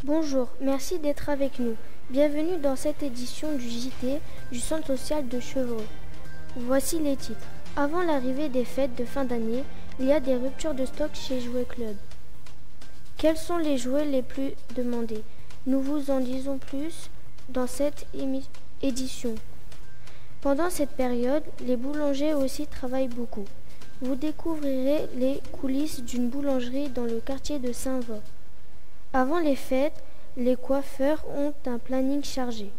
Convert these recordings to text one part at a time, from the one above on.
Bonjour, merci d'être avec nous. Bienvenue dans cette édition du JT du Centre social de Chevreux. Voici les titres. Avant l'arrivée des fêtes de fin d'année, il y a des ruptures de stock chez Jouet Club. Quels sont les jouets les plus demandés? Nous vous en disons plus dans cette édition. Pendant cette période, les boulangers aussi travaillent beaucoup. Vous découvrirez les coulisses d'une boulangerie dans le quartier de Saint-Va. Avant les fêtes, les coiffeurs ont un planning chargé.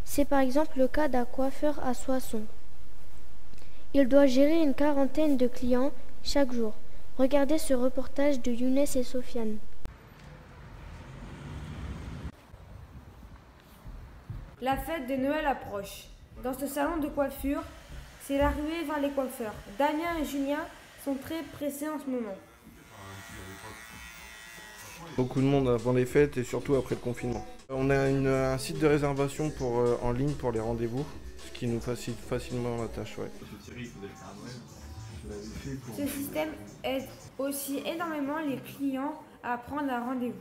C'est par exemple le cas d'un coiffeur à Soissons. Il doit gérer une quarantaine de clients chaque jour. Regardez ce reportage de Younes et Sofiane. La fête de Noël approche. Dans ce salon de coiffure, c'est l'arrivée vers les coiffeurs. Damien et Julien sont très pressés en ce moment. Beaucoup de monde avant les fêtes et surtout après le confinement. On a un site de réservation en ligne pour les rendez-vous, ce qui nous facilite facilement la tâche. Ouais. Ce système aide aussi énormément les clients à prendre un rendez-vous.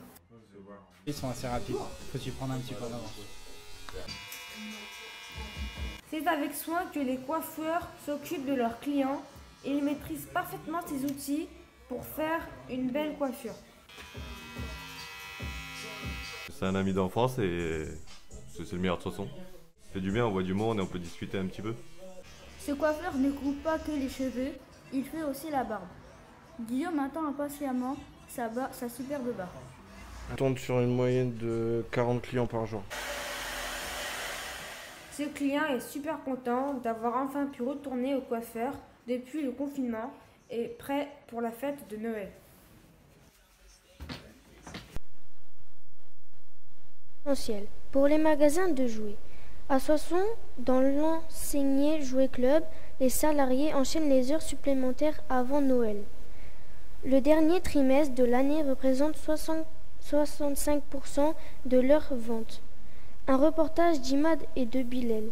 Ils sont assez rapides, il faut s'y prendre un petit peu d'avance. C'est avec soin que les coiffeurs s'occupent de leurs clients et ils maîtrisent parfaitement ces outils pour faire une belle coiffure. C'est un ami d'enfance et c'est le meilleur de toute façon. Ça fait du bien, on voit du monde et on peut discuter un petit peu. Ce coiffeur ne coupe pas que les cheveux, il fait aussi la barbe. Guillaume attend impatiemment sa superbe barbe. On tourne sur une moyenne de 40 clients par jour. Ce client est super content d'avoir enfin pu retourner au coiffeur depuis le confinement et prêt pour la fête de Noël. Pour les magasins de jouets. À Soissons, dans l'enseigné Jouet Club, les salariés enchaînent les heures supplémentaires avant Noël. Le dernier trimestre de l'année représente 65% de leurs ventes. Un reportage d'Imad et de Bilal.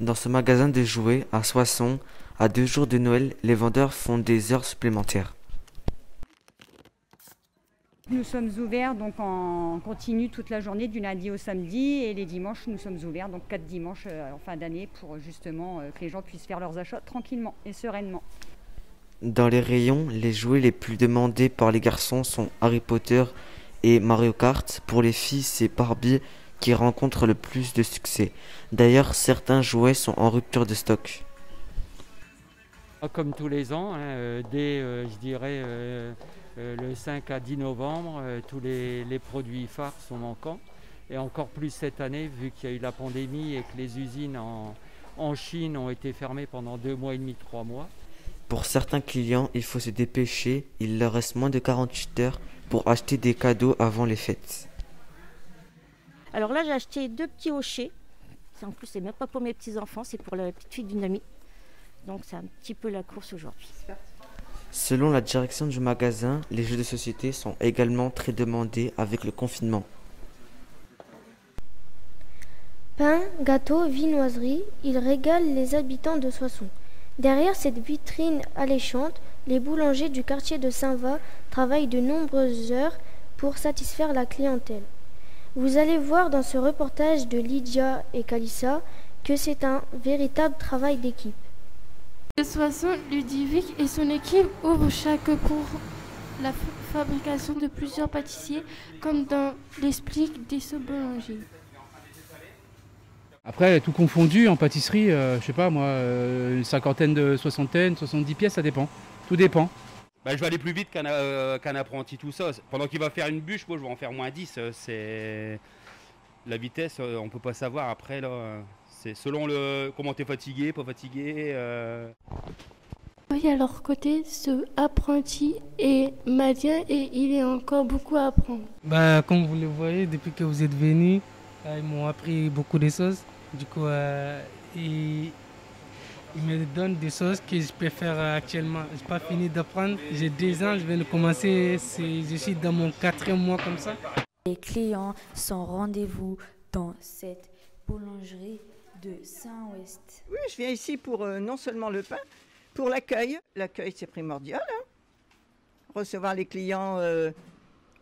Dans ce magasin de jouets à Soissons, à 2 jours de Noël, les vendeurs font des heures supplémentaires. Nous sommes ouverts donc en continu toute la journée du lundi au samedi et les dimanches nous sommes ouverts donc 4 dimanches en fin d'année pour justement que les gens puissent faire leurs achats tranquillement et sereinement. Dans les rayons, les jouets les plus demandés par les garçons sont Harry Potter et Mario Kart. Pour les filles, c'est Barbie qui rencontre le plus de succès. D'ailleurs, certains jouets sont en rupture de stock. Comme tous les ans, dès je dirais le 5 à 10 novembre, tous les produits phares sont manquants. Et encore plus cette année, vu qu'il y a eu la pandémie et que les usines en Chine ont été fermées pendant 2 mois et demi, 3 mois. Pour certains clients, il faut se dépêcher. Il leur reste moins de 48 heures pour acheter des cadeaux avant les fêtes. Alors là, j'ai acheté 2 petits hochets. En plus, c'est même pas pour mes petits-enfants, c'est pour la petite fille d'une amie. Donc c'est un petit peu la course aujourd'hui. Selon la direction du magasin, les jeux de société sont également très demandés avec le confinement. Pain, gâteaux, viennoiseries, ils régalent les habitants de Soissons. Derrière cette vitrine alléchante, les boulangers du quartier de Saint-Va travaillent de nombreuses heures pour satisfaire la clientèle. Vous allez voir dans ce reportage de Lydia et Kalissa que c'est un véritable travail d'équipe. De Soissons, Ludovic et son équipe ouvrent chaque cours la fabrication de plusieurs pâtissiers, comme dans l'explique des boulangers. Après, tout confondu en pâtisserie, je sais pas moi, une cinquantaine de soixantaine, 70 pièces, ça dépend. Tout dépend. Je vais aller plus vite qu'un apprenti tout ça. Pendant qu'il va faire une bûche, moi je vais en faire moins 10. C'est la vitesse, on peut pas savoir après là. C'est selon comment t'es fatigué, pas fatigué. Oui, à leur côté, ce apprenti est malien et il est encore beaucoup à apprendre. Comme vous le voyez, depuis que vous êtes venus, ils m'ont appris beaucoup de choses. Du coup, ils me donnent des choses que je peux faire actuellement. Je n'ai pas fini d'apprendre. J'ai 2 ans, je viens de commencer. Je suis dans mon 4e mois comme ça. Les clients sont rendez-vous dans cette boulangerie de Saint-Ouest. Oui, je viens ici pour non seulement le pain, pour l'accueil. L'accueil, c'est primordial. Recevoir les clients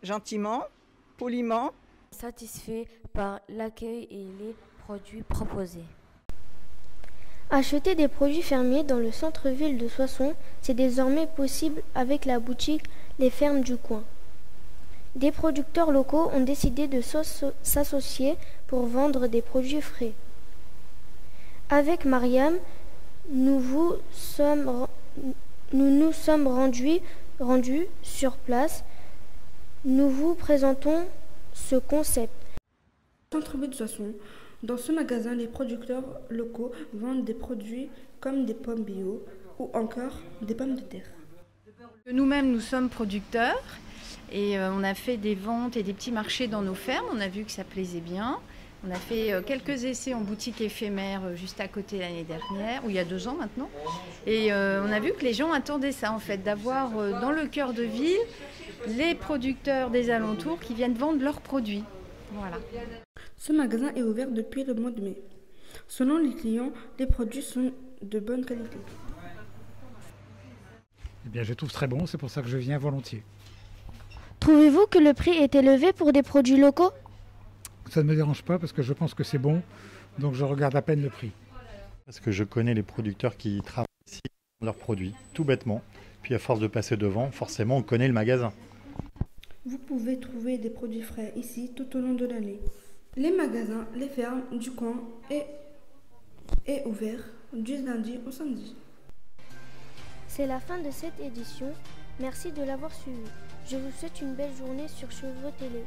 gentiment, poliment. Satisfait par l'accueil et les produits proposés. Acheter des produits fermiers dans le centre-ville de Soissons, c'est désormais possible avec la boutique Les Fermes du Coin. Des producteurs locaux ont décidé de s'associer pour vendre des produits frais. Avec Mariam, nous nous sommes rendus sur place. Nous vous présentons ce concept. Centre-ville de Soissons. Dans ce magasin, les producteurs locaux vendent des produits comme des pommes bio ou encore des pommes de terre. Nous-mêmes, nous sommes producteurs et on a fait des ventes et des petits marchés dans nos fermes. On a vu que ça plaisait bien. On a fait quelques essais en boutique éphémère juste à côté l'année dernière, ou il y a 2 ans maintenant. Et on a vu que les gens attendaient ça en fait, d'avoir dans le cœur de ville les producteurs des alentours qui viennent vendre leurs produits. Voilà. Ce magasin est ouvert depuis le mois de mai. Selon les clients, les produits sont de bonne qualité. Eh bien, je trouve très bon, c'est pour ça que je viens volontiers. Trouvez-vous que le prix est élevé pour des produits locaux ? Ça ne me dérange pas parce que je pense que c'est bon, donc je regarde à peine le prix. Parce que je connais les producteurs qui travaillent ici, leurs produits, tout bêtement. Puis à force de passer devant, forcément on connaît le magasin. Vous pouvez trouver des produits frais ici tout au long de l'année. Les magasins, les fermes du coin est ouvert du lundi au samedi. C'est la fin de cette édition. Merci de l'avoir suivi. Je vous souhaite une belle journée sur Chevreau Télé.